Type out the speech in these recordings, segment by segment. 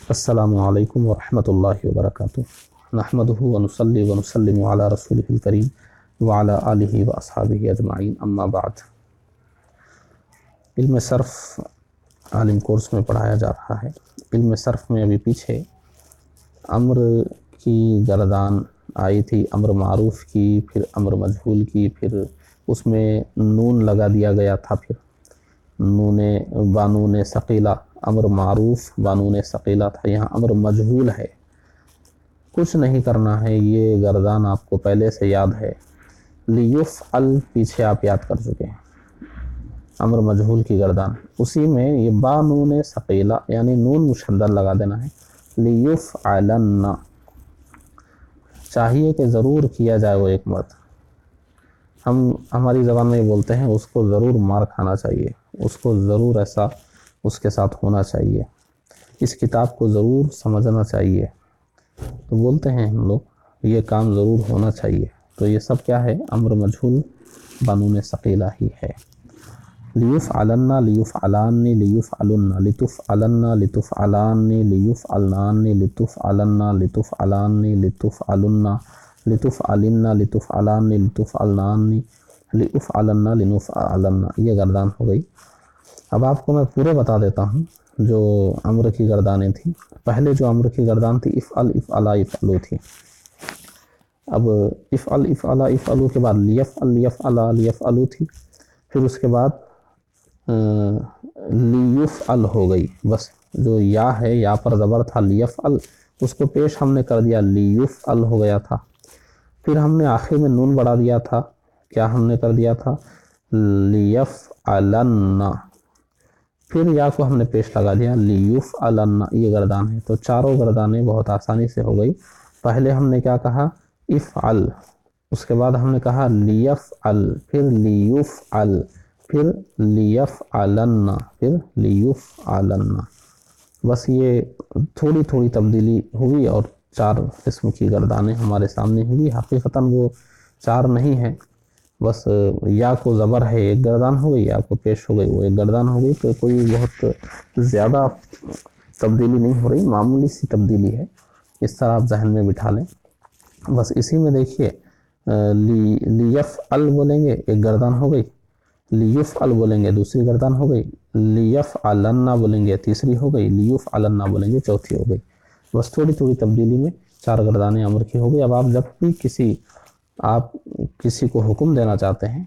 السلام علیکم ورحمۃ اللہ وبرکاتہ۔ نحمدہ ونصلی ونسلم علی رسولہ الکریم وعلی آلہ واصحابہ اجمعین، اما بعد۔ علم صرف عالم کورس میں پڑھایا جا رہا ہے۔ علم صرف میں ابھی پیچھے امر کی گردان آئی تھی، امر معروف کی، پھر امر مجہول کی، پھر اس میں نون لگا دیا گیا تھا، پھر بانون ثقیلہ، امر معروف بانون ثقیلہ تھا، یہاں امر مجہول ہے، کچھ نہیں کرنا ہے، یہ گردان آپ کو پہلے سے یاد ہے۔ لیفعل پیچھے آپ یاد کر چکے ہیں، امر مجہول کی گردان، اسی میں یہ بانون ثقیلہ یعنی نون مشدد لگا دینا ہے۔ لیفعلن، چاہیے کہ ضرور کیا جائے وہ ایک مرد، ہماری زبان میں بولتے ہیں اس کو ضرور مار کھانا چاہیے، اس کو ضرور ایسا اس کے ساتھ ہونا چاہیے، اس کتاب کو ضرور سمجھنا چاہیے، تو بولتے ہیں ہم لوگ یہ کام ضرور ہونا چاہیے، تو یہ سب کیا ہے؟ امر مجہول بانون ثقیلہ ہی ہے۔ لیفعلن، لیفعلان، لیفعلن، لتفعلن، لتفعلان، لیفعلنان، لتفعلن، لتفعلان، لتفعلن، لتفعلن، لتفعلان، لتفعلنان، لافعلن، لنفعلن، یہ گردان ہو گئی۔ اب آپ کو میں پورے بتا دیتا ہوں جو امر کی گردانیں تھیں۔ پہلے جو امر کی گردان تھی افعل، افعلا، افعلو تھی۔ اب افعل، افعلا، افعلو کے بعد لیفعل، لیفعلا، لیفعلو تھی، پھر اس کے بعد لیفعل ہو گئی، بس جو یا ہے، یا پر زبر تھا لیفعل، اس کو پیش ہم نے کر دیا، لیفعل ہو گیا تھا۔ پھر ہم نے آخر میں نون بڑھا دیا تھا، کیا ہم نے کر دیا تھا؟ لیفعلن، پھر یا کو ہم نے پیش لگا دیا، لیفعلن، یہ گردان ہے۔ تو چاروں گردانیں بہت آسانی سے ہو گئی۔ پہلے ہم نے کیا کہا؟ افعل، اس کے بعد ہم نے کہا لیفعل، پھر لیفعل، پھر لیفعلن، پھر لیفعلن، بس یہ تھوڑی تھوڑی تبدیلی ہوئی اور چار قسم کی گردانیں ہمارے سامنے ہوئی۔ حقیقتاً وہ چار نہیں ہیں، بس یا کو زبر ہے ایک گردان ہو گئی، یا کو پیش ہو گئی وہ ایک گردان ہو گئی، تو کوئی بہت زیادہ تبدیلی نہیں ہو رہی، معمولی سی تبدیلی ہے، اس طرح آپ ذہن میں بٹھا لیں۔ بس اسی میں دیکھیے لیفعل بولیں گے ایک گردان ہو گئی، لیفعل بولیں گے دوسری گردان ہو گئی، لیفعلن بولیں گے تیسری ہو گئی، لیفعلن بولیں گے چوتھی ہو گئی، بس تھوڑی تھوڑی تبدیلی میں چار گردانیں امر کی ہو گئی۔ اب آپ جب بھی آپ کسی کو حکم دینا چاہتے ہیں،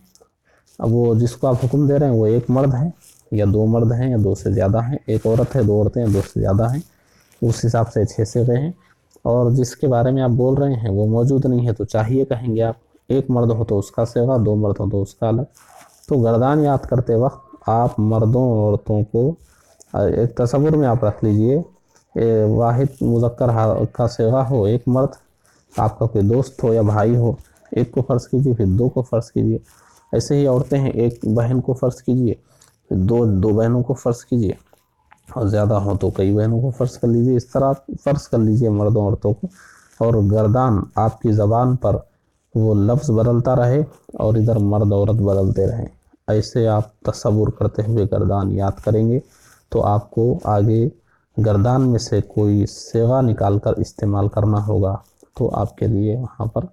اب وہ جس کو آپ حکم دے رہے ہیں وہ ایک مرد ہے یا دو مرد ہیں یا دو سے زیادہ ہیں، ایک عورت ہے، دو عورتیں ہیں، دو سے زیادہ ہیں، اس حساب سے 6 صیغے ہیں، اور جس کے بارے میں آپ بول رہے ہیں وہ موجود نہیں ہے تو چاہیے کہیں گے آپ، ایک مرد ہو تو اس کا صیغہ، دو مرد ہو تو اس کا الگ۔ تو گردان یاد کرتے وقت آپ مردوں اور عورتوں کو ایک تصور میں آپ رکھ لیجئے، واحد مذکر کا صیغہ ہو ایک مرد، آپ کا کوئی دوست ہو یا بھائی ہو، ایک کو فرض کیجئے، پھر دو کو فرض کیجئے، ایسے ہی عورتیں ہیں، ایک بہن کو فرض کیجئے، پھر دو بہنوں کو فرض کیجئے، اور زیادہ ہوں تو کئی بہنوں کو فرض کر لیجئے، اس طرح فرض کر لیجئے مردوں عورتوں کو، اور گردان آپ کی زبان پر وہ لفظ بدلتا رہے اور ادھر مرد عورت بدلتے رہیں، ایسے آپ تصور کرتے ہوئے گردان یاد کریں گے تو آپ کو آگے گردان میں سے کوئی صیغہ نکال کر استعمال کرنا ہوگا تو آپ کے لیے وہاں پر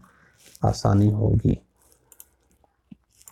آسانی ہوگی۔